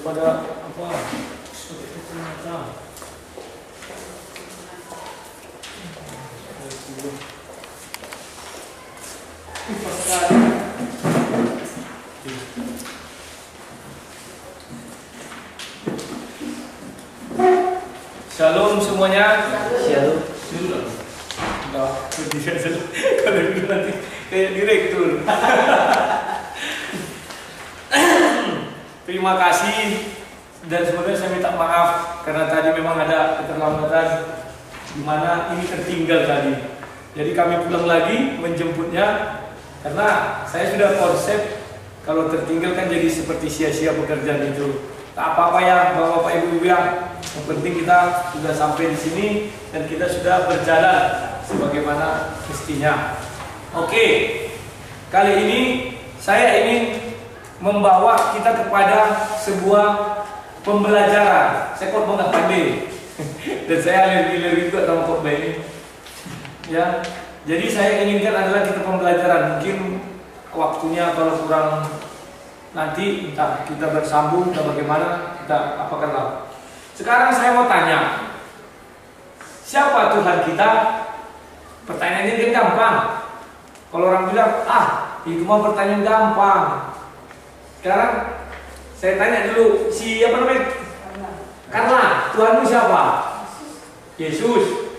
daripada apa pakai kacamata. Shalom semuanya. Shalom. Kalau itu nanti kayak direktur. Terima kasih dan sebenarnya saya minta maaf karena tadi memang ada keterlambatan di mana ini tertinggal tadi. Jadi kami pulang lagi menjemputnya karena saya sudah konsep kalau tertinggal kan jadi seperti sia-sia pekerjaan itu. Tak apa-apa ya Bapak Ibu yang penting kita sudah sampai di sini dan kita sudah berjalan sebagaimana mestinya. Oke, kali ini saya ingin membawa kita kepada sebuah pembelajaran. Saya kok nggak pandai dan saya alergi juga sama khotbah ini. Ya, jadi saya inginkan adalah kita pembelajaran. Mungkin waktunya kalau kurang nanti entah kita bersambung atau bagaimana kita apakanlah. Sekarang saya mau tanya, siapa Tuhan kita? Pertanyaannya dia gampang. Kalau orang bilang, itu mah pertanyaan gampang. Sekarang saya tanya dulu, siapa namanya? Karla, Tuhanmu siapa? Yesus.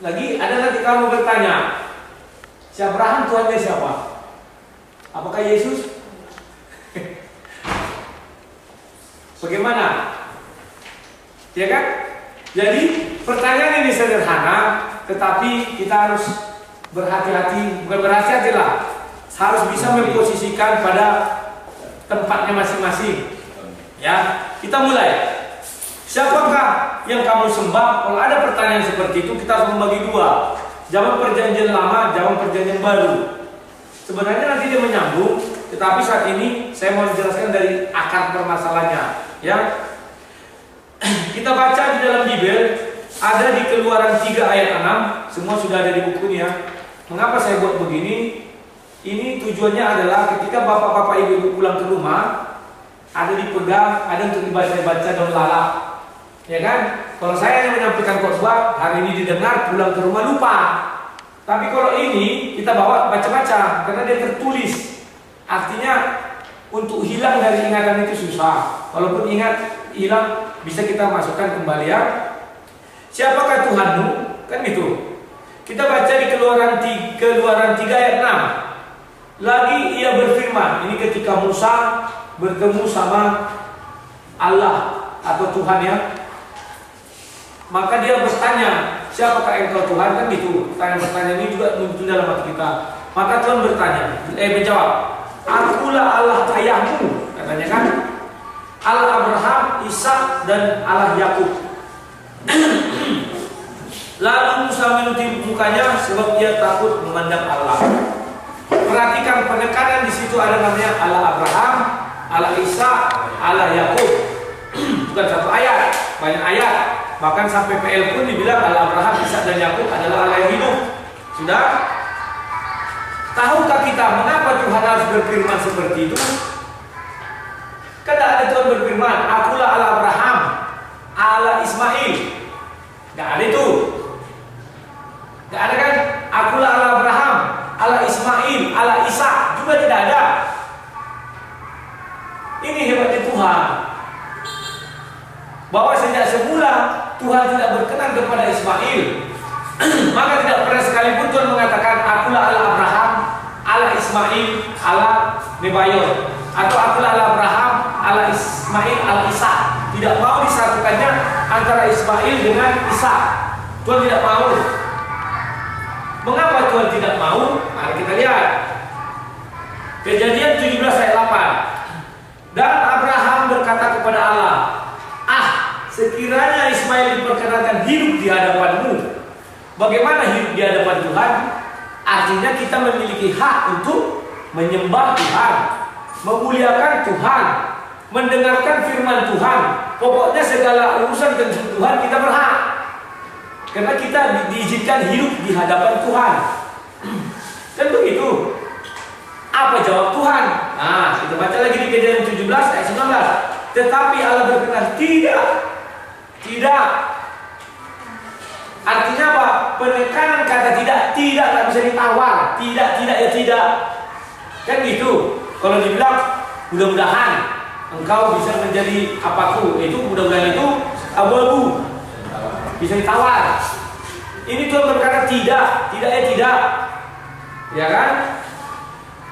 Lagi ada nanti kamu bertanya, si Abraham Tuhannya siapa? Apakah Yesus? Bagaimana? Ya kan? Jadi pertanyaan ini sederhana, tetapi kita harus berhati-hati, bukan berhati-hati lah, harus bisa memposisikan pada tempatnya masing-masing. Ya, kita mulai. Siapakah yang kamu sembah? Kalau ada pertanyaan seperti itu, kita harus membagi dua. Zaman perjanjian lama, zaman perjanjian baru. Sebenarnya nanti dia menyambung, tetapi saat ini saya mau menjelaskan dari akar permasalahannya. Ya, kita baca di dalam Bible ada di Keluaran 3 ayat 6, semua sudah ada di bukunya. Mengapa saya buat begini? Ini tujuannya adalah ketika bapak-bapak ibu pulang ke rumah, ada dipegang, ada untuk dibaca-baca dan lalap. Ya kan? Kalau saya yang menyampaikan khotbah, hari ini didengar, pulang ke rumah lupa. Tapi kalau ini kita bawa baca-baca karena dia tertulis. Artinya untuk hilang dari ingatan itu susah. Walaupun hilang bisa kita masukkan kembali ya. Siapakah Tuhanmu? Kan gitu. Kita baca di Keluaran 3 ayat 6. Lagi ia berfirman, ini ketika Musa bertemu sama Allah atau Tuhan ya. Maka dia bertanya, siapakah engkau Tuhan? Kan gitu. Pertanyaan ini juga muncul dalam hati kita. Maka Tuhan menjawab, Akulah Allah ayahmu, katanya kan. Allah Abraham, Ishak dan Allah Yakub. Lalu Musa menutup mukanya sebab dia takut memandang Allah. Perhatikan penekanan di situ ada namanya Allah Abraham, Allah Ishak, Allah Yakub. Bukan satu ayat, banyak ayat. Bahkan sampai PL pun dibilang Allah Abraham, Ishak dan Yakub adalah Allah yang hidup. Sudah? Tahukah kita mengapa Tuhan harus berfirman seperti itu? Kan ada Tuhan berfirman, Akulah Allah Abraham, Allah Ismail. Gak ada itu. Gak ada kan? Akulah Allah Abraham, Allah Ismail, Allah Ishak. Juga tidak ada. Ini hebatnya Tuhan. Bahwa sejak semula Tuhan tidak berkenan kepada Ismail. Maka tidak pernah sekalipun Tuhan mengatakan Akulah Allah Abraham, Allah Ismail, Allah Nebayon. Atau akulah Allah Abraham, Allah Ismail, Allah Ishak. Tidak mau disatukannya antara Ismail dengan Ishak. Tuhan tidak mau. Mengapa Tuhan tidak mau? Mari kita lihat. Kejadian 17 ayat 8. Dan Abraham berkata kepada Allah, sekiranya Ismail diperkenankan hidup di hadapanmu. Bagaimana hidup di hadapan Tuhan? Artinya kita memiliki hak untuk menyembah Tuhan, memuliakan Tuhan, mendengarkan firman Tuhan. Pokoknya segala urusan tentang Tuhan kita berhak. Karena kita diizinkan hidup di hadapan Tuhan. Kan begitu. Apa jawab Tuhan? Nah, kita baca lagi di Kejadian 17 ayat 19. tetapi Allah berkenan. Tidak. Tidak. Artinya apa? Penekanan kata tidak tak bisa ditawar. Tidak, ya tidak. Kan gitu. Kalau dibilang mudah-mudahan engkau bisa menjadi apaku, itu mudah-mudahan itu abu-abu, bisa ditawar. Ini Tuhan berkata tidak ya tidak, ya kan?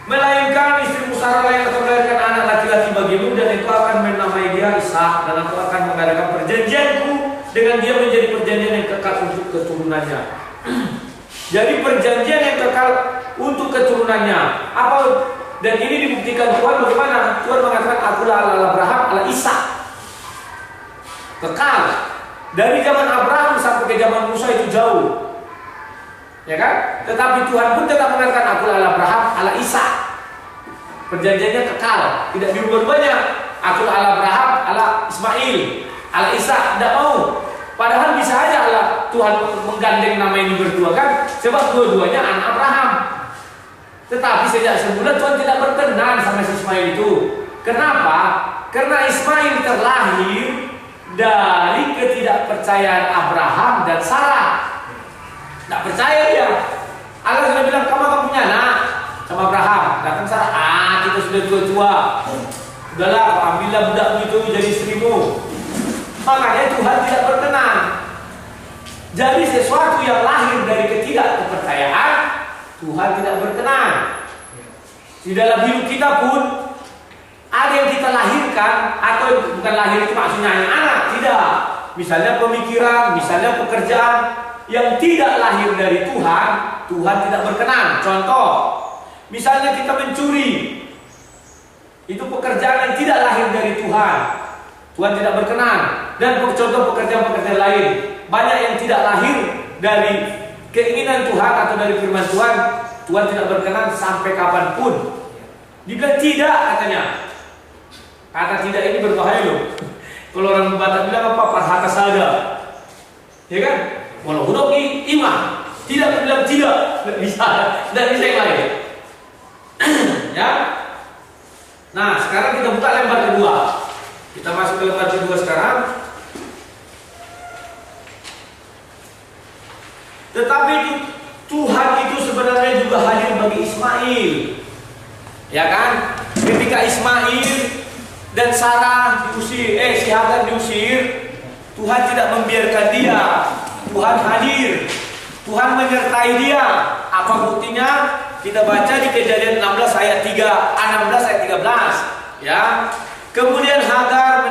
Melainkan istrimu Sarah yang akan melahirkan anak laki-laki bagimu, dan engkau akan menamai dia Ishak, dan aku akan mengadakan perjanjianku dengan dia menjadi perjanjian yang kekal untuk keturunannya. Jadi perjanjian yang kekal untuk keturunannya. Apa? Dan ini dibuktikan Tuhan bagaimana? Tuhan mengatakan akulah Allah Abraham, Allah Ishak. Kekal. Dari zaman Abraham sampai ke zaman Musa itu jauh. Ya kan? Tetapi Tuhan pun tetap mengatakan akulah Allah Abraham, Allah Ishak. Perjanjiannya kekal, tidak dirubah-rubahnya. Akulah Allah Abraham, Allah Ismail, Allah Ishak. Tidak mau. Padahal bisa aja Allah Tuhan menggandeng nama ini berdua kan? Sebab dua-duanya anak Abraham. Tetapi sejak semula Tuhan tidak berkenan sama si Ismail itu. Kenapa? Karena Ismail terlahir dari ketidakpercayaan Abraham dan Sarah. Tidak percaya dia. Allah sudah bilang kamu akan punya anak sama Abraham. Datang Sarah, kita sudah tua-tua. Udahlah, ambillah budakmu itu jadi istrimu. Makanya Tuhan tidak berkenan. Jadi sesuatu yang lahir dari ketidakpercayaan, Tuhan tidak berkenan. Di dalam hidup kita pun ada yang kita lahirkan, atau bukan lahir itu maksudnya anak, tidak. Misalnya pemikiran, misalnya pekerjaan yang tidak lahir dari Tuhan, Tuhan tidak berkenan. Contoh, misalnya kita mencuri, itu pekerjaan yang tidak lahir dari Tuhan, Tuhan tidak berkenan. Dan contoh pekerjaan-pekerjaan lain, banyak yang tidak lahir dari keinginan Tuhan atau dari firman Tuhan, Tuhan tidak berkenan sampai kapanpun. Dibilang tidak katanya. Kata tidak ini berbahaya loh. Kalau orang Batak bilang apa? Parhata saja. Ya kan? Walau hudoki iman. Tidak bilang tidak. Tidak bisa yang lain. Ya. Nah, sekarang kita buka lembar kedua. Kita masuk ke lembar kedua sekarang. Tetapi Tuhan itu sebenarnya juga hadir bagi Ismail. Ya kan? Ketika Ismail dan Sarah diusir, si Hagar diusir, Tuhan tidak membiarkan dia. Tuhan hadir. Tuhan menyertai dia. Apa buktinya? Kita baca di Kejadian 16 ayat 13, ya. Kemudian Hagar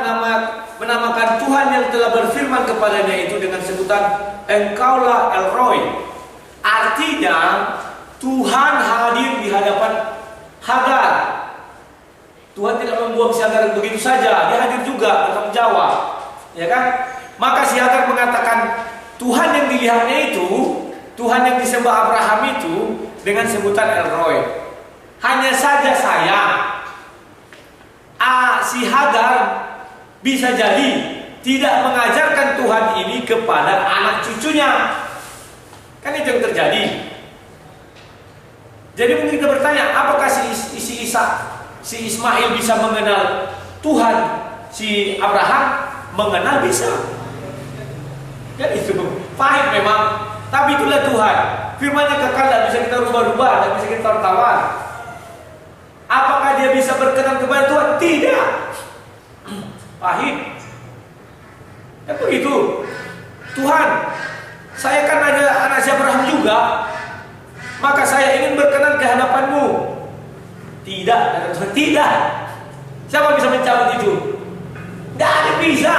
menamakan Tuhan yang telah berfirman kepadanya itu dengan sebutan Engkaulah El Roy. Artinya Tuhan hadir di hadapan Hagar. Tuhan tidak membuang si Hagar begitu saja, dia hadir juga bertanggung jawab, ya kan? Maka si Hagar mengatakan Tuhan yang dilihatnya itu, Tuhan yang disembah Abraham itu dengan sebutan El Roy. Hanya saja sayang, si Hagar bisa jadi tidak mengajarkan Tuhan ini kepada anak cucunya. Kan itu yang terjadi. Jadi mungkin kita bertanya, apakah si Ismail bisa mengenal Tuhan? Si Abraham mengenal bisa. Kan itu pahit memang, tapi itulah Tuhan. Firman-Nya kekal, tidak bisa kita rubah-rubah, tidak bisa kita tawar. Apakah dia bisa berkenan kepada Tuhan? Tidak. Pahit. Ya begitu. Tuhan, saya kan ada anak si Abraham juga, maka saya ingin berkenan ke hadapan-Mu. Tidak, tidak. Siapa bisa mencabut itu? Tidak ada yang bisa.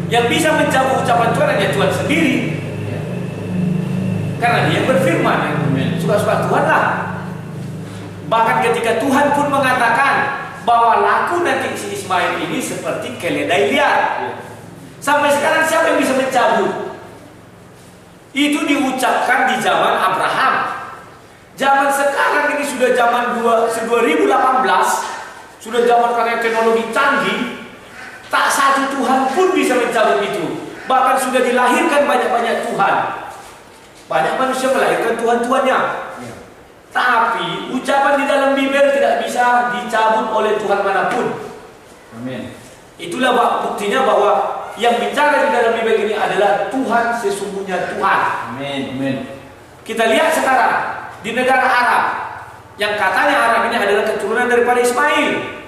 Yang bisa mencabut ucapan Tuhan hanya Tuhan sendiri. Karena Dia berfirman, suka-suka Tuhan lah. Bahkan ketika Tuhan pun mengatakan bahwa laku nanti si Ismail ini seperti keledai liar. Sampai sekarang siapa yang bisa mencabut? Itu diucapkan di zaman Abraham. Zaman sekarang ini sudah zaman 2018, sudah zaman karena teknologi canggih, tak satu Tuhan pun bisa mencabut itu. Bahkan sudah dilahirkan banyak-banyak Tuhan. Banyak manusia melahirkan Tuhan-Tuhannya. Tapi ucapan di dalam Bible tidak bisa dicabut oleh Tuhan manapun. Amin. Itulah buktinya bahwa yang bicara di dalam Bible ini adalah Tuhan sesungguhnya Tuhan. Amin. Amin. Kita lihat sekarang di negara Arab, yang katanya Arab ini adalah keturunan daripada Ismail.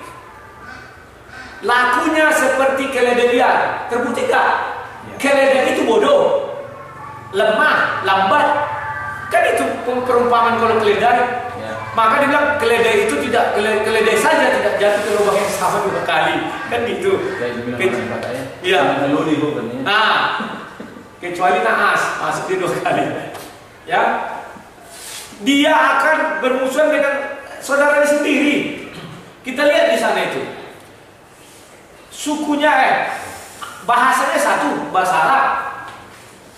Lakunya seperti keledai liar. Terbukti gak? Ya. Keledai itu bodoh, lemah, lambat. Kan itu perumpamaan kalau keledai. Ya. Maka dia bilang keledai itu tidak, keledai saja tidak jatuh ke lubang yang sama 2 kali. Kan gitu. Kayak dibilang orang ya. Iya. Melodi bukan ya. Nah, kecuali naas masuk di 2 kali. Ya. Dia akan bermusuhan dengan saudaranya sendiri. Kita lihat di sana itu. Sukunya bahasanya satu, bahasa Arab.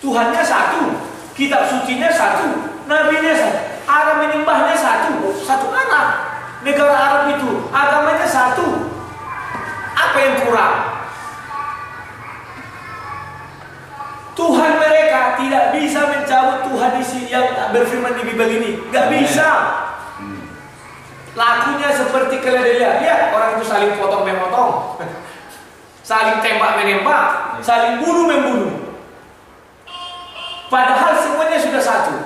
Tuhannya satu, kitab sucinya satu, nabinya satu, Arab menyembahnya satu Arab. Negara Arab itu agamanya satu. Apa yang kurang? Tuhan mereka tidak bisa mencabut Tuhan yang berfirman di Bible ini. Gak bisa. Lakunya seperti keledai liar. Lihat orang itu saling potong memotong, saling tembak menembak, saling bunuh membunuh. Padahal semuanya sudah satu.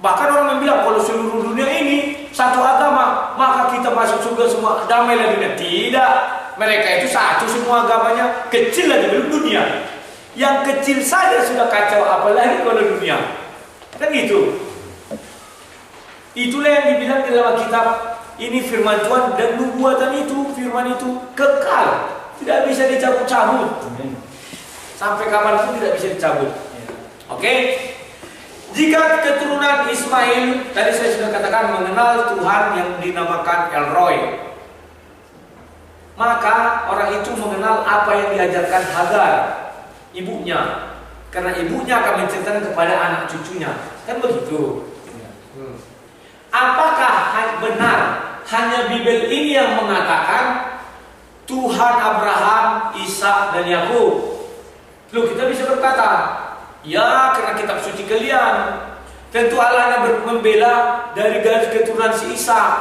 Bahkan orang bilang kalau seluruh dunia ini satu agama, maka kita masuk surga semua, damailah dunia. Tidak. Mereka itu satu semua agamanya, kecil lagi belum dunia. Yang kecil saja sudah kacau, apalagi kalau dunia. Kan gitu. Itulah yang dibilang di dalam kitab ini firman Tuhan, dan nubuatan itu, firman itu kekal, tidak bisa dicabut-cabut. Sampai kapanpun tidak bisa dicabut. Oke? Jika keturunan Ismail, tadi saya sudah katakan, mengenal Tuhan yang dinamakan El Roy, maka orang itu mengenal apa yang diajarkan Hagar, ibunya, karena ibunya akan menceritakan kepada anak cucunya. Kan begitu. Apakah benar hanya Bible ini yang mengatakan Tuhan Abraham, Ishak, dan Yakub? Loh, kita bisa berkata, ya, karena kitab suci kalian. Tentu Allah yang membela dari garis keturunan si Ishak.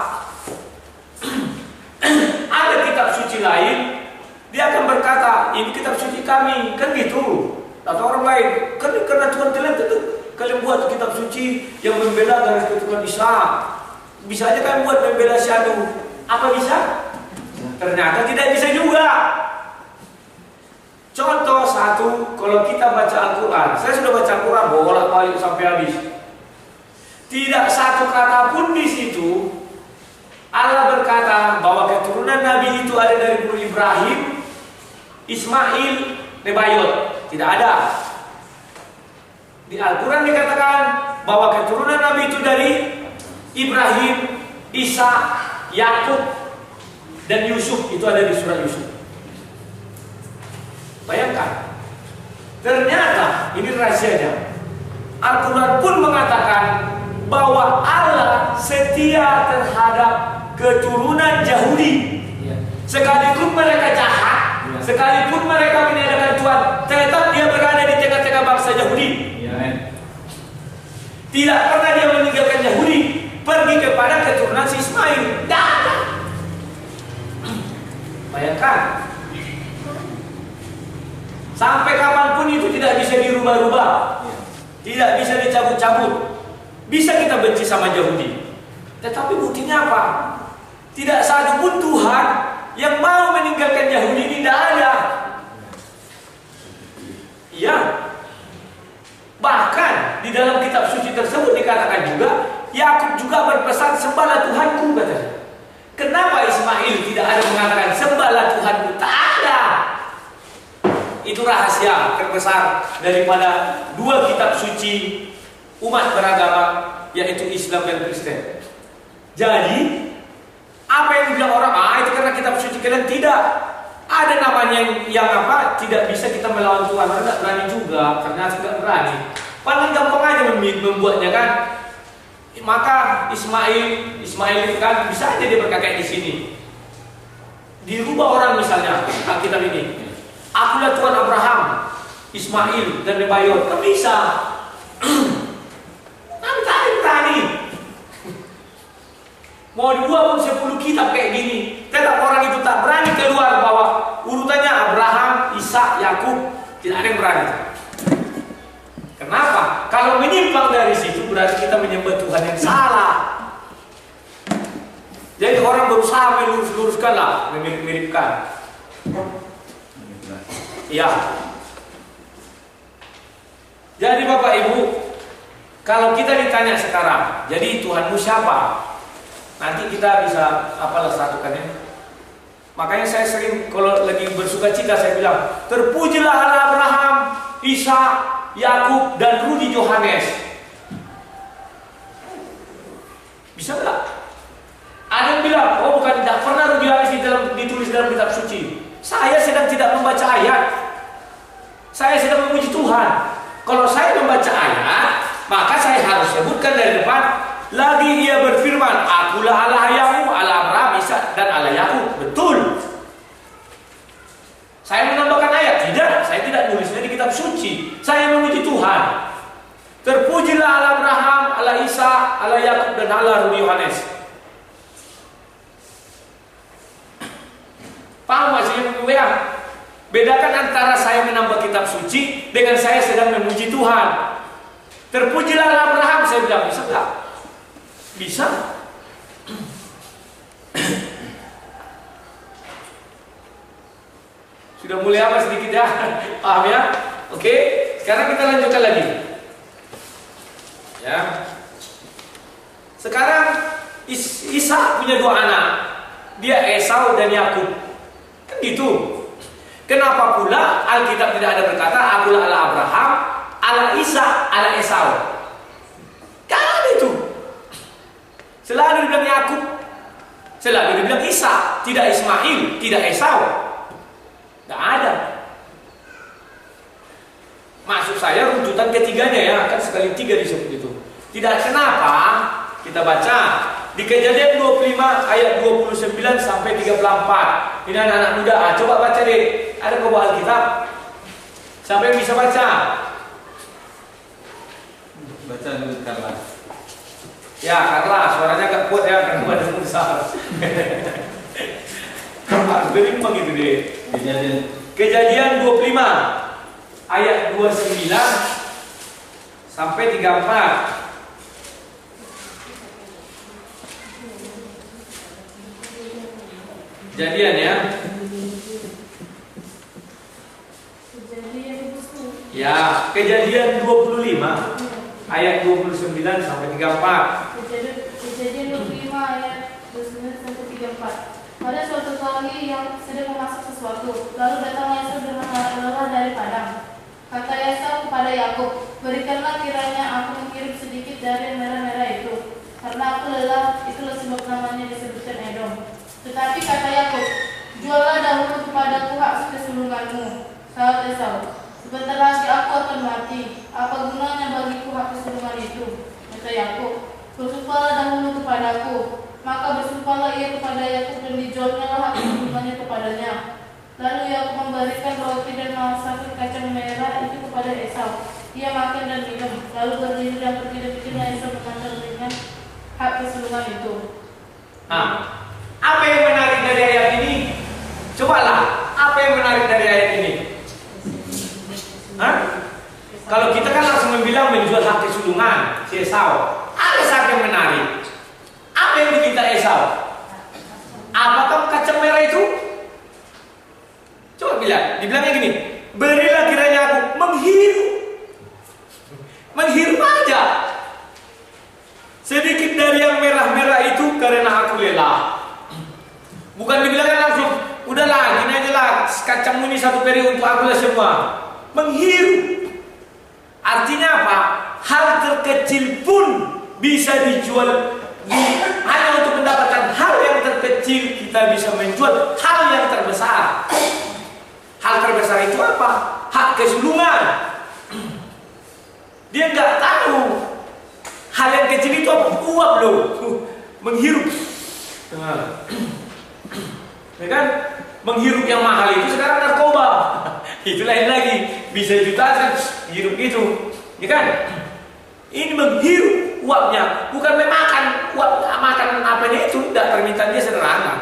Ada kitab suci lain, dia akan berkata, ini kitab suci kami, kan gitu. Atau orang lain, karena Tuhan kalian tentu kalian buat kitab suci yang membela garis keturunan Ishak. Bisa aja kalian buat membela Syadu. Apa bisa? Ternyata tidak bisa juga. Contoh satu, kalau kita baca Al-Quran, saya sudah baca Al-Quran bolak-balik sampai habis. Tidak satu kata pun di situ Allah berkata bahwa keturunan Nabi itu ada dari guru Ibrahim, Ismail, Nebayot. Tidak ada. Di Al-Quran dikatakan bahwa keturunan Nabi itu dari Ibrahim, Ishak, Yakub, dan Yusuf. Itu ada di surah Yusuf. Bayangkan, ternyata ini rahasianya. Al-Quran pun mengatakan bahwa Allah setia terhadap keturunan Yahudi. Sekalipun mereka jahat, sekalipun mereka meniadakan Tuhan, tetap dia berada di tengah-tengah bangsa Yahudi. Tidak pernah dia meninggalkan Yahudi, pergi kepada keturunan si Ismail. Bayangkan. Sampai kapanpun itu tidak bisa dirubah-rubah, tidak bisa dicabut-cabut. Bisa kita benci sama Yahudi, tetapi buktinya apa? Tidak satu pun Tuhan yang mau meninggalkan Yahudi ini, tidak ada. Iya. Bahkan di dalam kitab suci tersebut dikatakan juga, Yakub juga berpesan, sembahlah Tuhanku, katanya. Kenapa Ismail tidak ada mengatakan sembahlah Tuhanku? Tak ada. Itu rahasia terbesar daripada dua kitab suci umat beragama, yaitu Islam dan Kristen. Jadi apa yang dibilang orang, itu karena kitab suci kalian, tidak ada namanya yang apa, tidak bisa kita melawan Tuhan. Orang tidak berani juga, karena tidak berani. Paling gampang aja membuatnya kan. Maka Ismail itu kan bisa aja dia berkata di sini. Dirubah orang misalnya kitab ini. Akulah Tuhan Abraham, Ismail, dan Nebayot. Kan bisa. Tapi tak berani. mau dibuat pun 10 kitab kayak gini, tetap orang itu tak berani keluar bahwa urutannya Abraham, Ishak, Yakub. Tidak ada yang berani. Kenapa? Kalau menyimpang dari situ berarti kita menyembah Tuhan yang salah. Jadi orang berusaha melurus-luruskan lah, memirip-miripkan. Iya. Jadi Bapak Ibu, kalau kita ditanya sekarang, jadi Tuhanmu siapa? Nanti kita bisa apalah satukannya. Makanya saya sering kalau lagi bersuka cita saya bilang, terpujilah Allah Abraham, Ishak, Yakub dan Rudi Johannes. Bisa nggak? Ada yang bilang, oh bukan, tidak pernah Rudi Johannes ditulis dalam kitab suci. Saya sedang tidak membaca ayat. Saya sedang memuji Tuhan. Kalau saya membaca ayat, maka saya harus sebutkan dari depan. Lagi ia berfirman, akulah Allah Yakub, Allah Abraham, Ishak dan Allah Yakub. Betul. Saya menambahkan ayat? Tidak, saya tidak nulisnya di kitab suci. Saya memuji Tuhan. Terpujilah Allah Abraham, Allah Ishak, Allah Yakub dan Allah Rudi Yohanes. Paham maksudnya? Bedakan antara saya menambah kitab suci dengan saya sedang memuji Tuhan. Terpujilah Allah Abraham, saya bilang bisa tak? Bisa. Sudah mulai apa sedikit ya? Paham ya? Oke, sekarang kita lanjutkan lagi. Ya. Sekarang Ishak punya 2 anak. Dia Esau dan Yakub. Kan gitu. Kenapa pula Alkitab tidak ada berkata akulah Allah Abraham, Allah Ishak, Allah Esau? Kan itu. Selalu dibilang Yakub, selalu dibilang Ishak, tidak Ismail, tidak Esau. Tidak ada. Maksud saya runtutan ketiganya ya, kan sekali 3 disebut itu. Tidak, kenapa? Kita baca di Kejadian 25 ayat 29 sampai 34. Ini anak-anak muda, coba baca deh. Ada ke bawah Alkitab? Siapa yang bisa baca? Baca dulu Carla. Ya, Carla, suaranya agak kuat ya, karena badanmu besar. Berimbang itu deh. Kejadian 25 ayat 29 sampai 34. Kejadian ya. Ya, Kejadian 25 ayat 29 sampai 34. Kejadian 25 ayat 29 sampai 34. Pada suatu kali yang sedang memasak sesuatu, lalu datang Esau dengan lelah dari padang. Kata Esau kepada Yakub, berikanlah kiranya aku mengirim sedikit dari merah-merah itu, karena aku lelah. Itulah sebab namanya disebutkan Edom. Tetapi kata Yakub, juallah dahulu kepadaku hak kesulunganmu. Sahut Esau, sebentar lagi aku akan mati. Apa gunanya bagiku hak kesulungan itu? Kata Yakub, bersumpahlah dahulu kepadaku. Maka bersumpahlah ia kepada Yakub dan dijualnya hak kesulungannya kepadanya. Lalu Yakub memberikan roti dan masakan kacang merah itu kepada Esau. Ia makan dan minum. Lalu berdiri dan berpikir-pikirnya Esau mengambil dengan hak kesulungan itu. Nah, apa yang menarik dari ayat ini? Cobalah, apa yang menarik dari ayat ini? Hah? Kalau kita kan langsung bilang menjual hak kesulungan si Esau. Ada satu yang menarik. Apa yang diminta Esau? Apakah kacang merah itu? Coba bilang, dibilangnya gini, berilah kiranya aku menghirup aja sedikit dari yang merah-merah itu karena aku lelah. Bukan dibilangnya langsung, udahlah gini aja lah, kacangmu ini 1 peri untuk aku lah semua. Menghirup. Artinya apa? Hal terkecil pun bisa dijual. Hanya untuk mendapatkan hal yang terkecil kita bisa menjual hal yang terbesar. Hal terbesar itu apa? Hak kesulungan. Dia nggak tahu hal yang kecil itu apa? Uap loh, menghirup. Ya kan? Menghirup yang mahal itu sekarang narkoba. Itu lain lagi, bisa jutaan hirup itu, ya kan? Ini menghirup uapnya, bukan memakan uap, makan apanya itu, tidak, permintaan dia sederhana.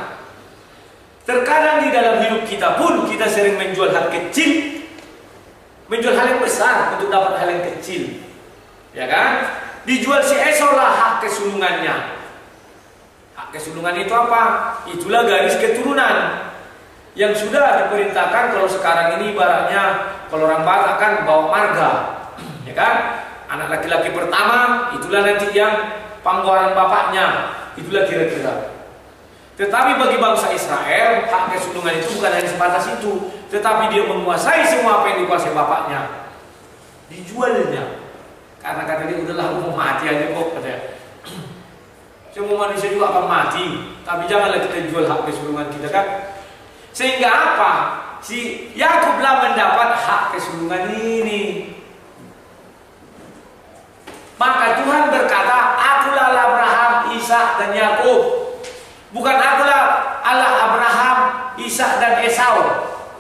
Terkadang di dalam hidup kita pun kita sering menjual hal kecil, menjual hal yang besar untuk dapat hal yang kecil, ya kan? Dijual si Esau lah hak kesulungannya. Hak kesulungan itu apa? Itulah garis keturunan yang sudah diperintahkan. Kalau sekarang ini ibaratnya kalau orang Batak kan bawa marga, ya kan? Anak laki-laki pertama itulah nanti yang panggoran bapaknya, itulah kira-kira. Tetapi bagi bangsa Israel hak kesulungan itu bukan hanya sebatas itu, tetapi dia menguasai semua apa yang dikuasai bapaknya. Dijualnya karena kata dia udahlah aku mau mati aja kok, katanya. Semua manusia juga akan mati, tapi janganlah kita jual hak kesulungan kita, kan? Sehingga apa? Si Yakublah mendapat hak kesulungan ini. Maka Tuhan berkata, akulah Allah Abraham, Ishak dan Yakub. Bukan akulah Allah Abraham, Ishak dan Esau.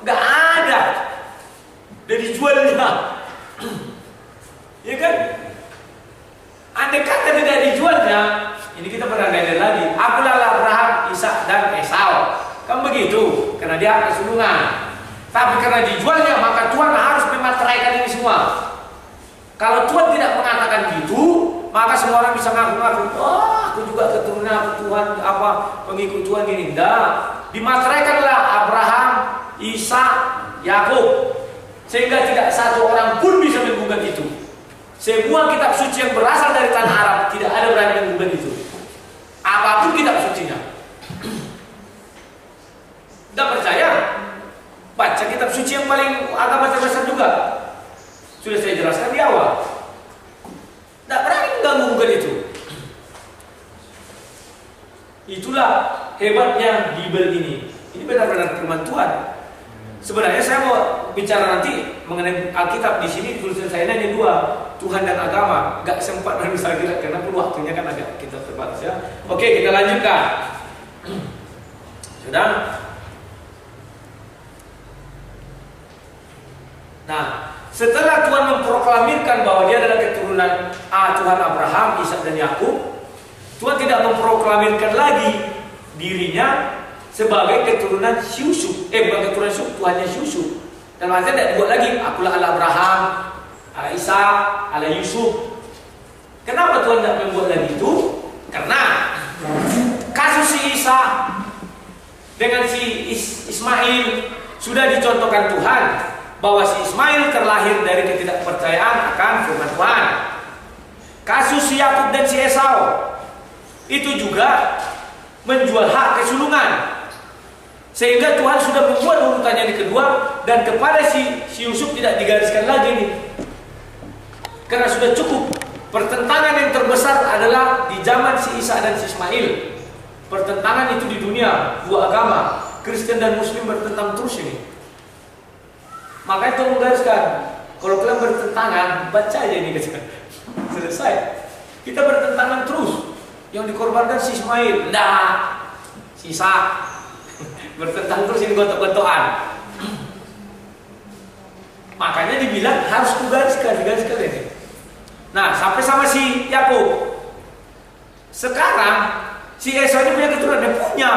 Gak ada. Dan dijualnya. Ya kan? Andai kata tidak dijualnya, ini kita berandai lagi. Akulah Allah Abraham, Ishak dan Esau. Kan begitu, karena dia hak kesulungan. Tapi karena dijualnya, maka Tuhan harus memateraikan ini semua. Kalau Tuhan tidak mengatakan gitu, maka semua orang bisa ngaku-ngaku, oh aku juga keturunan Tuhan, apa pengikut Tuhan ini. Tidak, dimateraikanlah Abraham, Ishak, Yakub, sehingga tidak satu orang pun bisa menggugat itu. Semua kitab suci yang berasal dari tanah Arab tidak ada berani menggugat itu. Apapun kitab sucinya. Tidak percaya? Baca kitab suci yang paling agama terbesar juga. Sudah saya jelaskan di awal. Tidak berani mengganggu itu. Itulah hebatnya Bible ini. Ini benar-benar firman Tuhan. Sebenarnya saya mau bicara nanti mengenai Alkitab. Di sini tulisan saya hanya 2, Tuhan dan agama. Gak sempat nanti saya kira karena perlu waktunya kan agak kita terbatas ya. Oke, kita lanjutkan. Sudah. Nah, setelah Tuhan memproklamirkan bahwa dia adalah keturunan Tuhan Abraham, Ishak dan Yakub, Tuhan tidak memproklamirkan lagi dirinya sebagai keturunan Yusuf. Bukan keturunan Yusuf, Tuhannya Yusuf. Dan maksudnya tidak dibuat lagi, akulah Allah Abraham, Allah Ishak, Allah Yusuf. Kenapa Tuhan tidak membuat lagi itu? Karena kasus si Isa dengan si Ismail sudah dicontohkan Tuhan bahwa si Ismail terlahir dari ketidakpercayaan akan firman Tuhan. Kasus si Yakub dan si Esau itu juga menjual hak kesulungan, sehingga Tuhan sudah membuat urutannya di kedua, dan kepada si Yusuf tidak digariskan lagi nih, karena sudah cukup. Pertentangan yang terbesar adalah di zaman si Isa dan si Ismail. Pertentangan itu di dunia, dua agama, Kristen dan Muslim bertentang terus ini. Makanya Tuhan menggariskan, kalau kalian bertentangan, baca aja ini selesai. Kita bertentangan terus. Yang dikorbankan si Ismail, nah, si Isa bertentang terus ini gontok-gontokan. Makanya dibilang harus digariskan ini. Nah, sampai sama si Yakub. Sekarang si Esau ini punya keturunan, dia punya.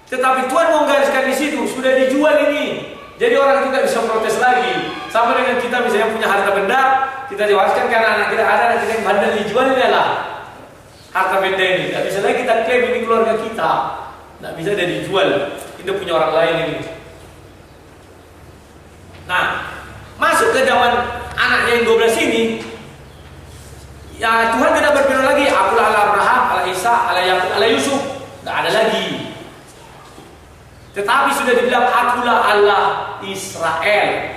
Tetapi Tuhan mau menggariskan di situ, sudah dijual ini. Jadi orang tidak bisa protes lagi. Sama dengan kita misalnya punya harta benda, kita diwariskan karena anak kita ada, anak kita yang bandel dijualnya lah harta benda ini. Tidak bisa lagi kita klaim ini keluarga kita. Tidak bisa dia dijual. Kita punya orang lain ini. Nah, masuk ke zaman anaknya yang 12 ini, ya Tuhan tidak berfirman lagi, akulah Allah Abraham, Allah Ishak, Allah Yakub, Allah Yusuf. Tidak ada lagi. Tetapi sudah dibilang akulah Allah Israel.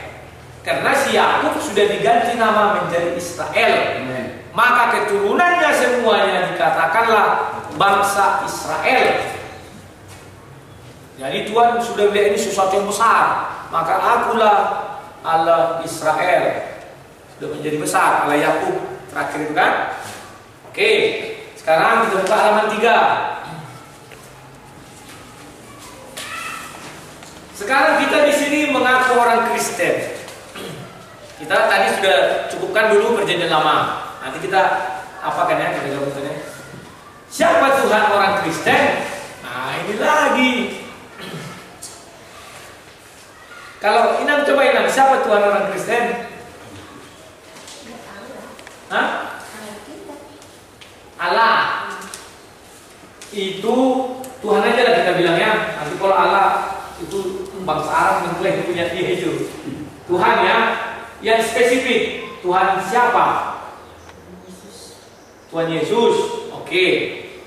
Karena si Yakub sudah diganti nama menjadi Israel. Maka keturunannya semuanya dikatakanlah bangsa Israel. Jadi Tuhan sudah melihat ini sesuatu yang besar. Maka akulah Allah Israel. Sudah menjadi besar. Allah Yakub terakhir itu kan. Oke, sekarang kita buka halaman 3. Sekarang kita di sini mengaku orang Kristen. Kita tadi sudah cukupkan dulu perjanjian lama. Nah, Nanti kita apakan ya, kita gabungkannya. Siapa Tuhan orang Kristen? Nah ini lagi. Kalau Inam coba Inam, siapa Tuhan orang Kristen? Hah? Allah. Itu Tuhan aja lah kita bilang ya. Nanti kalau Allah itu bangsa Arab mengklaim punya dia itu. Tuhan ya, yang spesifik. Tuhan siapa? Tuhan Yesus. Oke.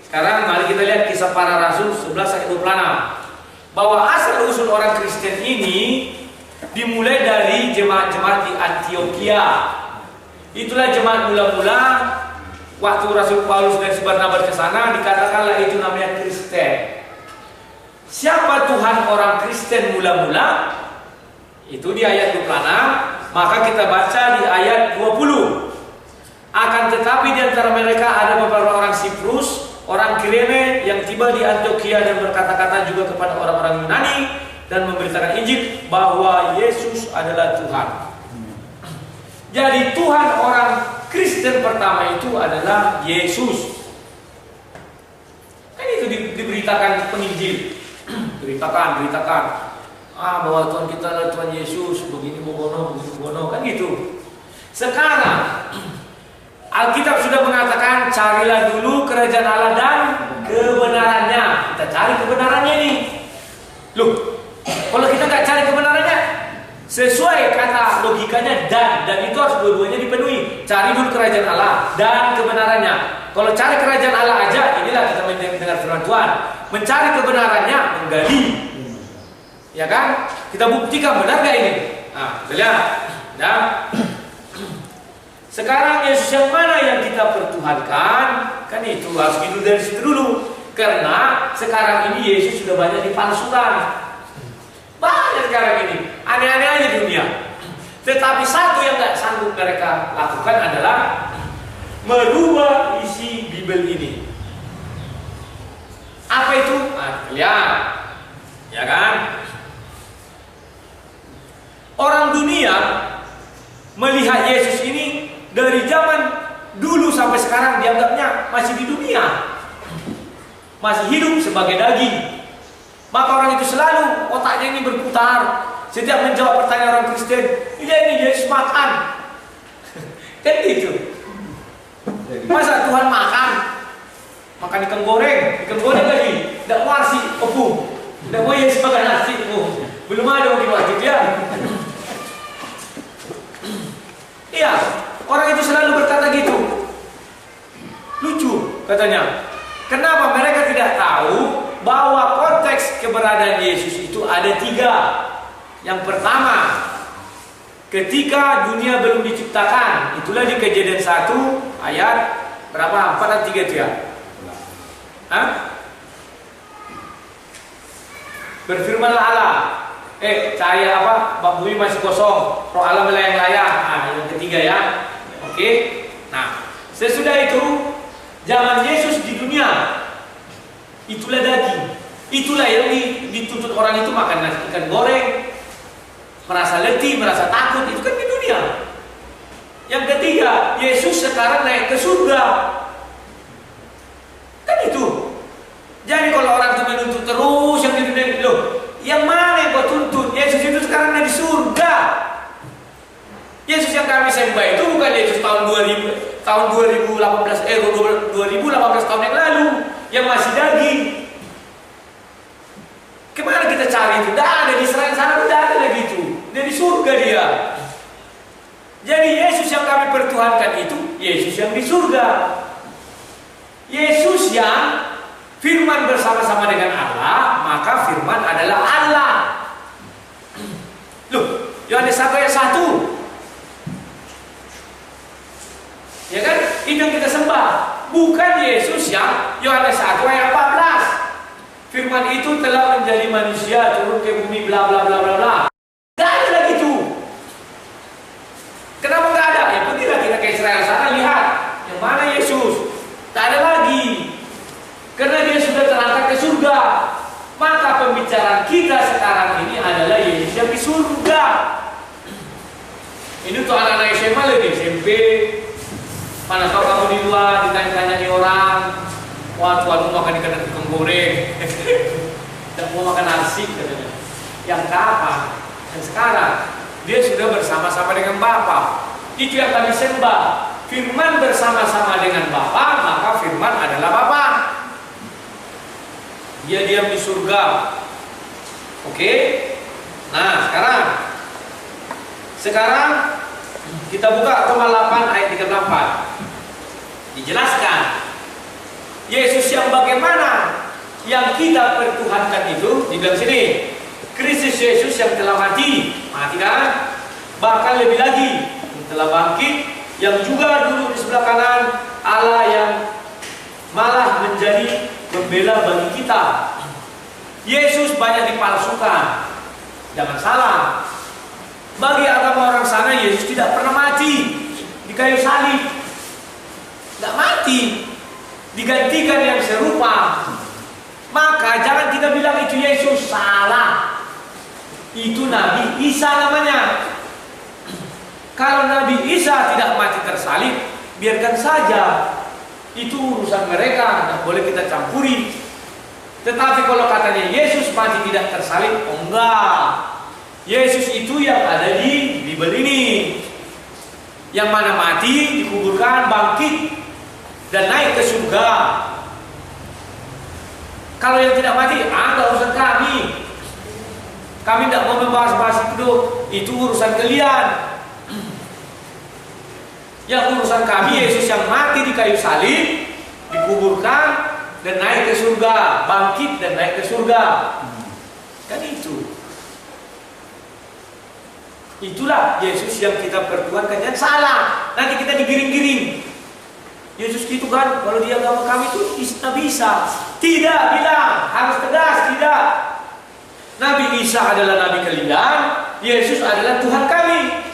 Sekarang mari kita lihat kisah para rasul 11 ayat 26. Bahwa asal usul orang Kristen ini dimulai dari jemaat-jemaat di Antioquia. Itulah jemaat mula-mula waktu Rasul Paulus dan si Barnabas ke sana dikatakanlah itu namanya Kristen. Siapa Tuhan orang Kristen mula-mula? Itu di ayat 26. Maka kita baca di ayat 20. Akan tetapi di antara mereka ada beberapa orang Siprus, orang Kirene yang tiba di Antioquia dan berkata-kata juga kepada orang-orang Yunani dan memberitakan Injil bahwa Yesus adalah Tuhan. Jadi Tuhan orang Kristen pertama itu adalah Yesus. Kan itu diberitakan penginjil. Beritakan bahwa Tuhan kita adalah Tuhan Yesus, begini bono kan gitu. Sekarang Alkitab sudah mengatakan carilah dulu kerajaan Allah dan kebenarannya. Kita cari kebenarannya nih. Loh, kalau kita nggak cari kebenarannya, sesuai kata logikanya dan itu harus dua-duanya dipenuhi. Cari dulu kerajaan Allah dan kebenarannya. Kalau cari kerajaan Allah aja, inilah kita mendengar firman Tuhan. Mencari kebenarannya, menggali. Ya kan? Kita buktikan benar gak ini? Nah, kita lihat. Nah, sekarang Yesus yang mana yang kita pertuhankan? Kan itu harus hidup dari situ dulu. Karena sekarang ini Yesus sudah banyak dipalsukan. Banyak sekarang ini. Aneh-aneh aja dunia. Tetapi satu yang gak sanggup mereka lakukan adalah merubah isi Bible ini. Apa itu? Nah, lihat. Ya kan? Orang dunia melihat Yesus ini dari zaman dulu sampai sekarang dianggapnya masih di dunia, masih hidup sebagai daging. Maka orang itu selalu otaknya ini berputar. Setiap menjawab pertanyaan orang Kristen, ini Yesus makan. Kan gitu. Masa Tuhan makan? Makan ikan goreng lagi. Tidak mau nasi, opung. Tidak mau Yesus makan nasi, opung. Belum ada mungkin wajib ya. Iya, orang itu selalu berkata gitu. Lucu katanya. Kenapa mereka tidak tahu bahwa konteks keberadaan Yesus itu ada 3. Yang pertama, ketika dunia belum diciptakan, itulah di Kejadian 1 ayat berapa? 4 dan 3 itu ya. Hah? Berfirmanlah Allah, cahaya apa? Bumi masih kosong, roh Allah melayang-layang. Nah, yang ketiga ya. Oke. Nah, sesudah itu zaman Yesus di dunia, itulah daging. Itulah yang dituntut orang itu makan nasi ikan goreng, merasa letih, merasa takut. Itu kan di dunia. Yang ketiga, Yesus sekarang naik ke surga. Kan itu. Jadi kalau orang itu menuntut terus yang di dunia, loh, yang mana yang kau tuntut? Yesus itu sekarang ada di surga. Yesus yang kami sembah itu bukan Yesus tahun 2018 tahun yang lalu yang masih daging. Kemana kita cari itu? Tidak ada di Israel sana, tidak ada lagi itu. Dia di surga dia. Jadi Yesus yang kami pertuhankan itu Yesus yang di surga. Yesus yang firman bersama-sama dengan Allah, maka firman adalah Allah. Loh, Yohanes 1 ayat 1. Ya kan? Itu yang kita sembah. Bukan Yesus yang Yohanes 1 ayat 14. Firman itu telah menjadi manusia, turun ke bumi, bla bla bla bla bla. Tidak ada lagi itu. Kenapa nggak ada? Ya pergilah kita ke Israel sana, lihat yang mana Yesus. Tak ada lagi. Karena dia sudah terangkat ke surga. Maka pembicaraan kita sekarang ini adalah Yesus yang di surga. Ini untuk anak-anak SMA lagi, SMP. Mana tahu kamu di luar ditanya-tanya orang, wah tuanmu makan ikan tukang goreng, tidak mau makan nasi katanya. Yang kapan? Yang sekarang dia sudah bersama-sama dengan Bapa. Itu yang kami sembah. Firman bersama-sama dengan Bapa, maka Firman adalah Bapa. Dia diam di surga. Oke? Nah, sekarang kita buka Roma 8 ayat 34. Dijelaskan Yesus yang bagaimana yang kita pertuhankan itu dibilang sini. Kristus Yesus yang telah mati kan? Bahkan lebih lagi yang telah bangkit, yang juga duduk di sebelah kanan Allah yang malah menjadi pembela bagi kita. Yesus banyak dipalsukan. Jangan salah. Bagi agama orang sana Yesus tidak pernah mati di kayu salib. Tidak mati, digantikan yang serupa. Maka jangan kita bilang itu Yesus, salah. Itu Nabi Isa namanya. Kalau Nabi Isa tidak mati tersalib, biarkan saja. Itu urusan mereka, tidak boleh kita campuri. Tetapi kalau katanya Yesus mati tidak tersalib, oh enggak. Yesus itu yang ada di Bible ini. Yang mana mati, dikuburkan, bangkit, dan naik ke surga. Kalau yang tidak mati, enggak urusan kami. Kami tidak mau membahas-bahas itu urusan kalian. Yang urusan kami Yesus yang mati di kayu salib, dikuburkan dan naik ke surga, bangkit dan naik ke surga. Kan itu. Itulah Yesus yang kita pertuhankan. Yang salah, nanti kita digiring-giring. Yesus itu kan, kalau di agama kami itu tidak bisa. Tidak, bilang harus tegas, tidak. Nabi Isa adalah Nabi kalian, Yesus adalah Tuhan kami.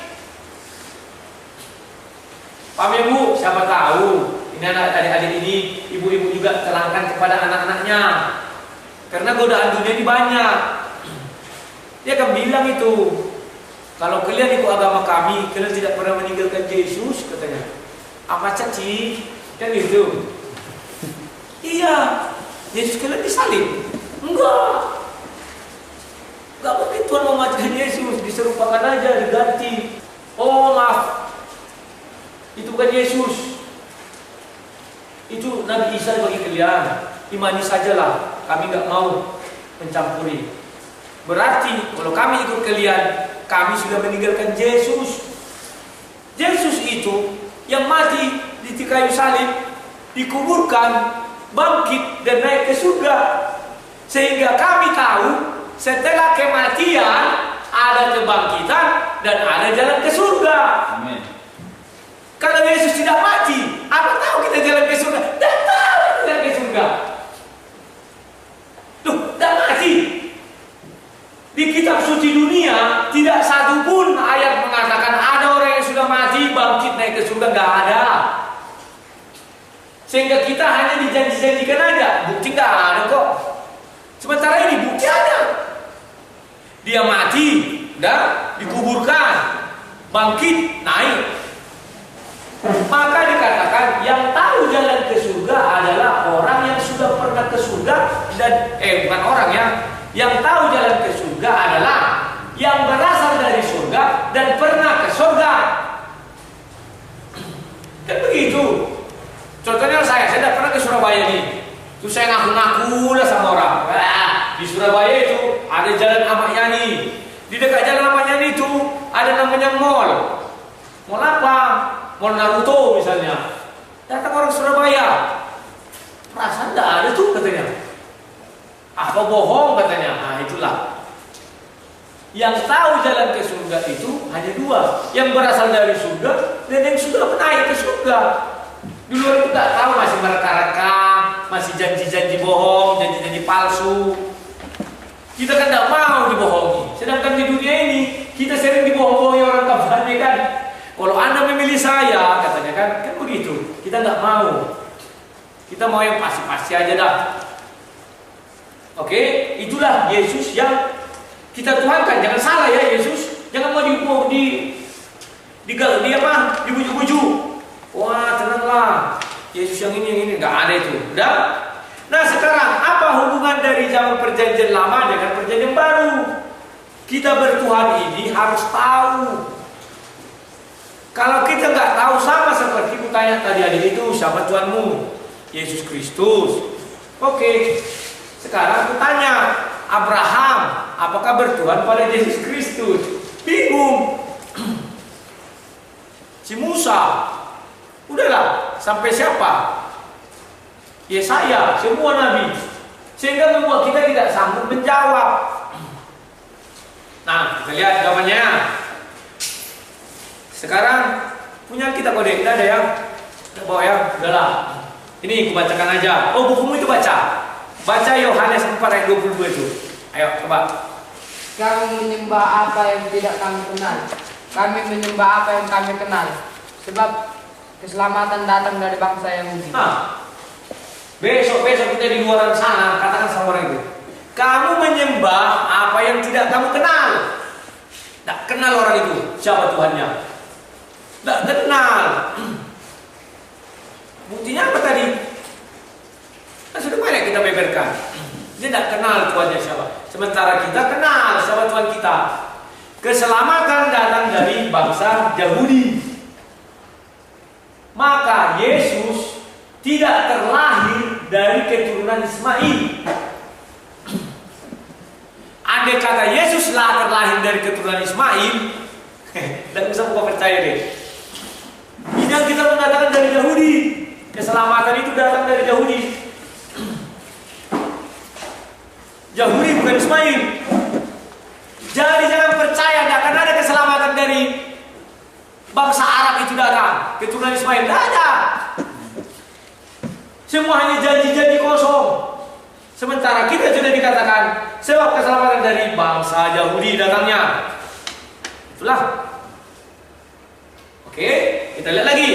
Paham ya Bu? Siapa tahu ini adik-adik ini, ibu-ibu juga terangkan kepada anak-anaknya. Karena godaan dunia ini banyak. Dia akan bilang itu, kalau kalian ikut agama kami, kalian tidak pernah meninggalkan Yesus, katanya. Apa caci? Kan gitu. Iya, Yesus kalian disalib. Enggak. Enggak mungkin Tuhan mematikan Yesus, diserupakan aja, diganti. Oh maaf, itu bukan Yesus. Itu Nabi Isa bagi kalian. Imani sajalah, kami enggak mau mencampuri. Berarti kalau kami ikut kalian, kami sudah meninggalkan Yesus. Yesus itu yang mati di kayu salib, dikuburkan, bangkit dan naik ke surga. Sehingga kami tahu setelah kematian ada kebangkitan dan ada jalan ke surga. Amin. Kalau Yesus tidak mati, apa tahu kita jalan ke surga? Tidak tahu jalan ke surga. Loh, tidak mati. Di kitab suci dunia tidak satu pun ayat mengatakan ada orang yang sudah mati bangkit naik ke surga, nggak ada. Sehingga kita hanya dijanji-janjikan aja, bukti nggak ada kok. Sementara ini bukti ada. Dia mati dan dikuburkan, bangkit naik. Maka dikatakan yang tahu jalan ke surga adalah orang yang sudah pernah ke surga dan bukan orang yang tahu jalan ke surga adalah yang berasal dari surga dan pernah ke surga. Kan begitu. Contohnya saya tidak pernah ke Surabaya nih. Terus saya ngaku-ngaku lah sama orang. Di Surabaya itu ada jalan Ahmad Yani. Di dekat jalan Ahmad Yani itu ada namanya mall. Mall apa? Mall Naruto misalnya. Datang orang Surabaya. Perasaan tidak ada tuh katanya. Apa bohong katanya. Nah itulah. Yang tahu jalan ke surga itu hanya dua. Yang berasal dari surga dan yang sudah naik ke surga. Di luar itu tidak tahu, masih mereka-reka, masih janji-janji bohong, janji-janji palsu. Kita kan tidak mau dibohongi. Sedangkan di dunia ini kita sering dibohongi orang kampanye kan. Kalau Anda memilih saya, katanya kan begitu. Kita nggak mau. Kita mau yang pasti-pasti aja dah. Oke, itulah Yesus yang kita tuhankan. Jangan salah ya Yesus. Jangan mau dibujuk-bujuk. Wah tenang semua. Yesus yang ini, nggak ada itu. Udah? Nah sekarang apa hubungan dari zaman perjanjian lama dengan perjanjian baru? Kita bertuhan ini harus tahu. Kalau kita nggak tahu, sama seperti ku tanya tadi adik itu, siapa Tuhanmu? Yesus Kristus. Oke, sekarang ku tanya Abraham, apakah bertuhan pada Yesus Kristus? Bingung. Si Musa, udahlah, sampai siapa? Yesaya, semua nabi. Sehingga membuat kita tidak sanggup menjawab. Nah, kita lihat jawabannya. Sekarang punya kita kode, tidak ada ya? Bawa ya, udahlah. Ini aku bacakan aja. Oh, bukumu itu baca. Baca Yohanes 4 ayat 22 itu. Ayo, coba. Kami menyembah apa yang tidak kami kenal. Kami menyembah apa yang kami kenal. Sebab keselamatan datang dari bangsa Yahudi. Nah, besok kita di luar sana katakan sama orang itu. Kamu menyembah apa yang tidak kamu kenal. Tidak kenal orang itu. Siapa Tuhannya? Tidak kenal. Buktinya apa tadi? Kan sudah banyak kita beberkan. Dia tidak kenal Tuhannya siapa. Sementara kita kenal siapa Tuhan kita. Keselamatan datang dari bangsa Yahudi. Maka Yesus tidak terlahir dari keturunan Ismail. Andai kata Yesuslah terlahir dari keturunan Ismail, tidak usah buka percaya deh. Ini yang kita mengatakan dari Yahudi. Keselamatan itu datang dari Yahudi. Yahudi bukan Ismail. Jadi jangan percaya tidak akan ada keselamatan dari bangsa Arab itu datang, keturunan Ismail. Tidak ada. Semua hanya janji-janji kosong. Sementara kita sudah dikatakan sebab keselamatan dari bangsa Yahudi datangnya. Itulah. Oke, kita lihat lagi.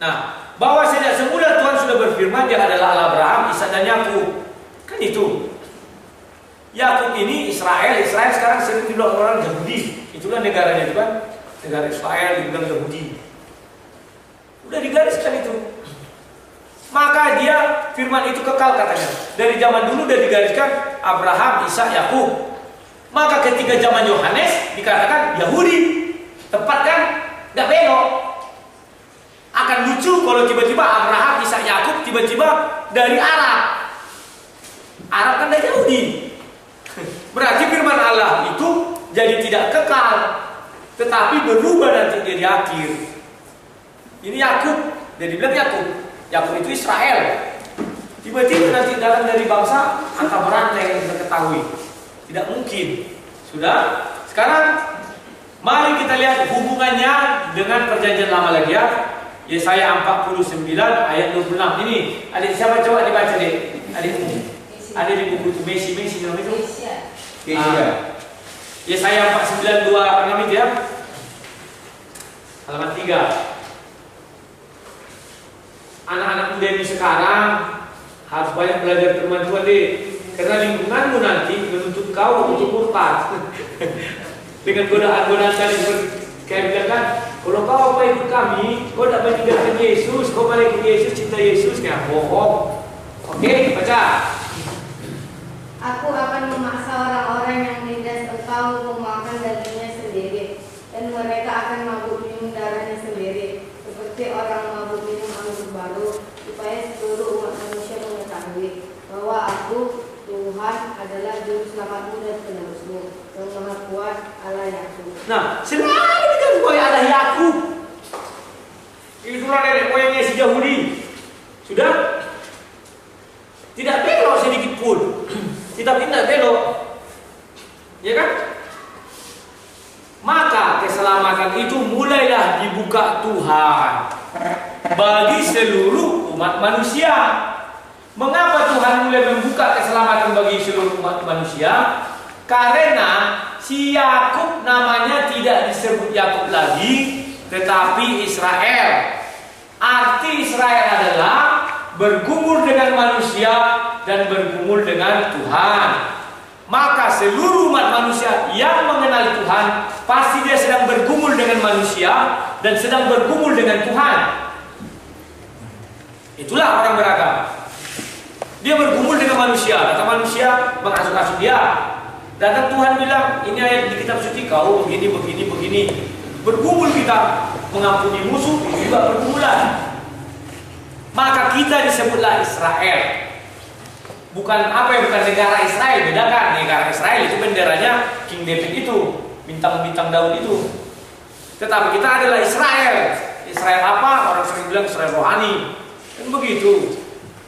Nah, bahwa sejak semula Tuhan sudah berfirman Dia adalah Allah Abraham, Ishak dan Yakub. Kan itu. Yakub ini Israel sekarang sering dibilang orang Yahudi. Itulah negaranya itu kan. Negara Israel dibilang Yahudi. Udah digariskan itu. Maka dia firman itu kekal katanya. Dari zaman dulu udah digariskan Abraham, Ishak, Yakub. Maka ketika zaman Yohanes dikatakan Yahudi. Tepat kan? Tidak belok. Akan lucu kalau tiba-tiba Abraham, Ishak, Yakub tiba-tiba dari Arab. Arab kan dari Yahudi. Berarti firman Allah itu jadi tidak kekal, tetapi berubah nanti di akhir. Ini Yakub, jadi bilang Yakub. Yakub itu Israel. Tiba-tiba nanti datang dari bangsa angka berantai yang kita ketahui. Tidak mungkin. Sudah? Sekarang mari kita lihat hubungannya dengan perjanjian lama lagi ya. Yesaya 49 ayat 26. Ini adik siapa coba dibaca deh. Adikmu. Ada di buku itu Messi nama itu. Yesaya 49 26 itu ya. Halaman 3. Anak-anak muda ini sekarang harus banyak belajar firman Tuhan deh. Karena lingkunganmu nanti menuntut kau untuk murtad. Dengan godaan-godaan tadi kayak bilang kan, kalau kau apa ikut kami, kau tak meninggalkan Yesus, kau malah ikut Yesus, cinta Yesus, kayak bohong. Oke, baca. Aku akan memaksa orang-orang yang menindas engkau memakan dagingnya sendiri, dan mereka akan mabuk minum darahnya sendiri, seperti orang mabuk minum anggur baru, supaya seluruh umat manusia mengetahui bahwa aku Tuhan adalah juru selamatmu dan penerusmu, yang maha kuat Allah Yakub. Nah, selalu kita boleh Allah Yakub. Itulah nenek moyangnya si Yahudi. Sudah? Tidak belok sedikit pun. Tidak belok. Ya kan? Maka keselamatan itu mulailah dibuka Tuhan bagi seluruh umat manusia. Mengapa Tuhan mulai membuka keselamatan bagi seluruh umat manusia? Karena si Yakub namanya tidak disebut Yakub lagi, tetapi Israel. Arti Israel adalah bergumul dengan manusia dan bergumul dengan Tuhan. maka seluruh umat manusia yang mengenal Tuhan pasti dia sedang bergumul dengan manusia dan sedang bergumul dengan Tuhan. Itulah orang beragama. Dia bergumul dengan manusia, kata manusia mengasuh-asuh dia. Datang Tuhan bilang, ini ayat di kitab suci, kau begini, begini, begini. Bergumul kita, mengampuni musuh, itu juga bergumulan. Maka kita disebutlah Israel. Bukan bukan negara Israel, bedakan. Negara Israel itu benderanya King David itu, bintang-bintang Daud itu. Tetapi kita adalah Israel. Israel apa? Orang sering bilang Israel rohani. Kan begitu.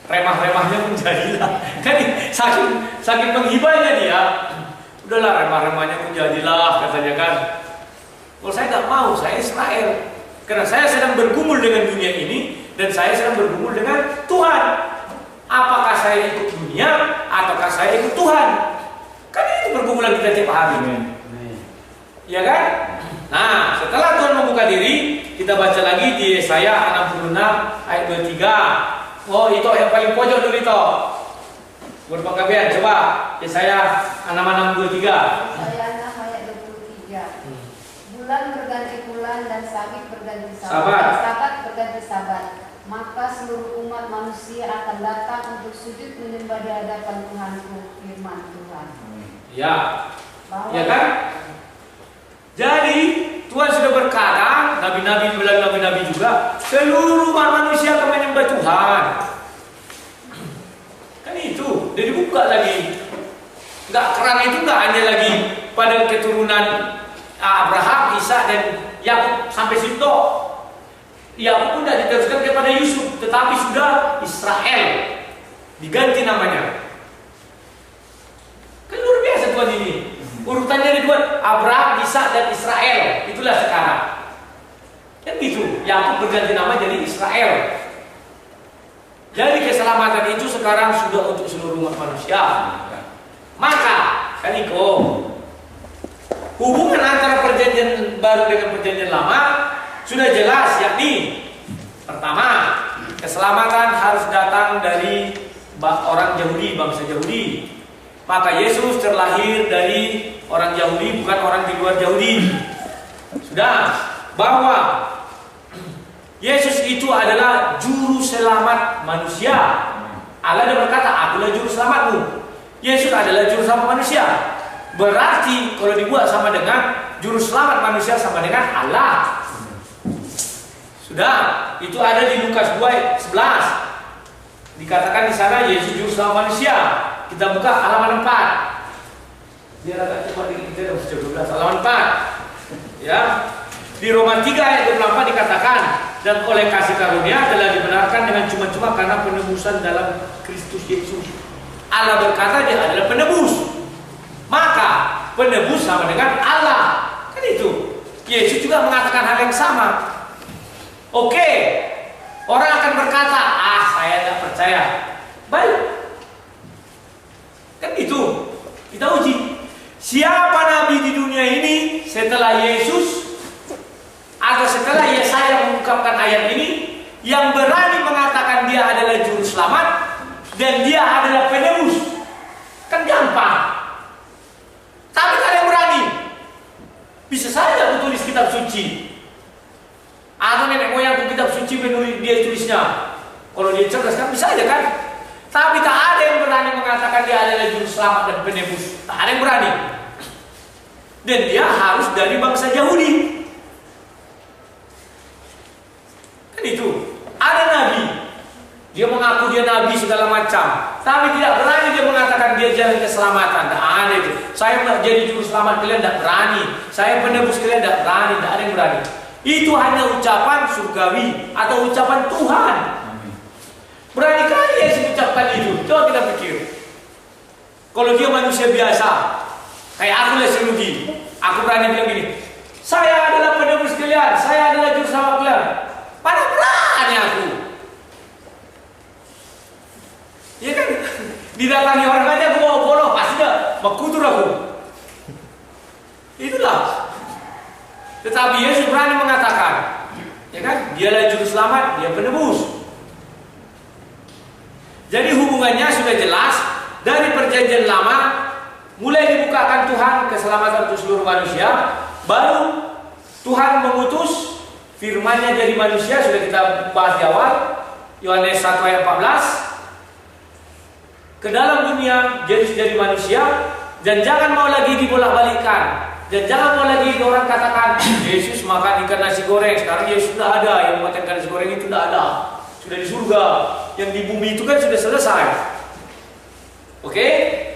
Remah-remahnya menjadilah. Kan saking menghibahnya dia. Udahlah remah-remahnya menjadilah katanya kan. Kalau saya tidak mau, saya Israel. Karena saya sedang bergumul dengan dunia ini dan saya sedang bergumul dengan Tuhan. Apakah saya ikut dunia ataukah saya ikut Tuhan? Kan itu pergumulan kita tiap hari. Ya kan? Nah, setelah Tuhan membuka diri, kita baca lagi di Yesaya 66 ayat 23. Oh, itu yang paling pojok dulu itu. Berpenggabian, coba Yesaya 66 23. Yesaya 6 ayat 23. Bulan berganti bulan dan sabit berganti sabat. Sabat berganti sabat. Maka seluruh umat manusia akan datang untuk sujud menyembah di hadapan Tuhanku, firman Tuhan. Ya. Ya kan? Jadi Tuhan sudah berkata, nabi-nabi bilang nabi-nabi juga, seluruh umat manusia akan menyembah Tuhan. Kan itu, jadi buka lagi. Enggak, kerana itu enggak hanya lagi pada keturunan Abraham, Ishak dan Yakub sampai situ. Yakub pun tidak diteruskan kepada Yusuf, tetapi sudah Israel diganti namanya. Kan luar biasa Tuhan ini. Urutannya dibuat Abraham, Ishak dan Israel. Itulah sekarang. Kan gitu. Yakub berganti nama jadi Israel. Jadi keselamatan itu sekarang sudah untuk seluruh umat manusia. Maka kan itu hubungan antara perjanjian baru dengan perjanjian lama sudah jelas, yakni pertama, keselamatan harus datang dari orang Yahudi, bangsa Yahudi. Maka Yesus terlahir dari orang Yahudi, bukan orang di luar Yahudi. Sudah, bahwa Yesus itu adalah juru selamat manusia. Allah dia berkata, akulah juru selamatmu. Yesus adalah juru selamat manusia. Berarti kalau dibuat sama dengan juru selamat manusia sama dengan Allah. Sudah, itu ada di Lukas 2:11. Dikatakan di sana Yesus juru selamat manusia. Kita buka halaman 4. Biar agak cepat kita 12 halaman 4. Ya. Di Roma 3 ayat 24 dikatakan, dan oleh kasih karunia telah dibenarkan dengan cuma-cuma karena penebusan dalam Kristus Yesus. Allah berkata dia adalah penebus. Maka penebus sama dengan Allah. Kan itu. Yesus juga mengatakan hal yang sama. Oke, orang akan berkata, saya tidak percaya. Baik, kan itu kita uji. Siapa nabi di dunia ini setelah Yesus atau setelah Yesaya mengungkapkan ayat ini yang berani mengatakan dia adalah juru selamat dan dia adalah penebus? Kan gampang. Tapi tak ada yang berani. Bisa saja aku tulis kitab suci. Atau nenek moyangku kitab suci menulis dia tulisnya. Kalau dia cerdas kan bisa aja kan. Tapi tak ada yang berani mengatakan dia adalah juru selamat dan penebus. Tak ada yang berani. Dan dia harus dari bangsa Yahudi. Kan itu. Ada nabi. Dia mengaku dia nabi segala macam. Tapi tidak berani dia mengatakan dia jalan keselamatan. Tak ada itu. Saya jadi juru selamat kalian tidak berani. Saya penebus kalian tidak berani. Tak ada yang berani. Itu hanya ucapan surgawi atau ucapan Tuhan. Berani kali Yesus ucapkan itu. Coba kita pikir. Kalau dia manusia biasa, kayak aku lah Rugi, aku berani bilang gini, saya adalah penebus kalian, saya adalah juru selamat kalian. Pada berani aku. Ya kan? Didatangi orang aja aku bawa bodoh, pasti dah mengkutur aku. Itulah. Tetapi Yesus berani mengatakan, ya kan? Dialah juru selamat, dia penebus. Jadi hubungannya sudah jelas dari perjanjian lama mulai dibukakan Tuhan keselamatan untuk seluruh manusia, baru Tuhan mengutus firman-Nya jadi manusia, sudah kita bahas di awal, Yohanes 1 ayat 14, ke dalam dunia Yesus jadi manusia, dan jangan mau lagi dibolak-balikan, dan jangan mau lagi orang katakan Yesus makan ikan nasi goreng. Sekarang Yesus sudah ada, yang makan ikan nasi goreng itu sudah ada, sudah di surga, yang di bumi itu kan sudah selesai. Oke,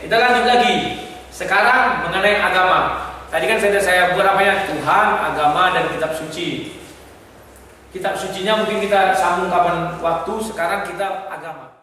kita lanjut lagi. Sekarang mengenai agama. Tadi kan saya buat apa ya? Tuhan, agama, dan kitab suci. Kitab sucinya mungkin kita sambung kapan waktu. Sekarang kita agama.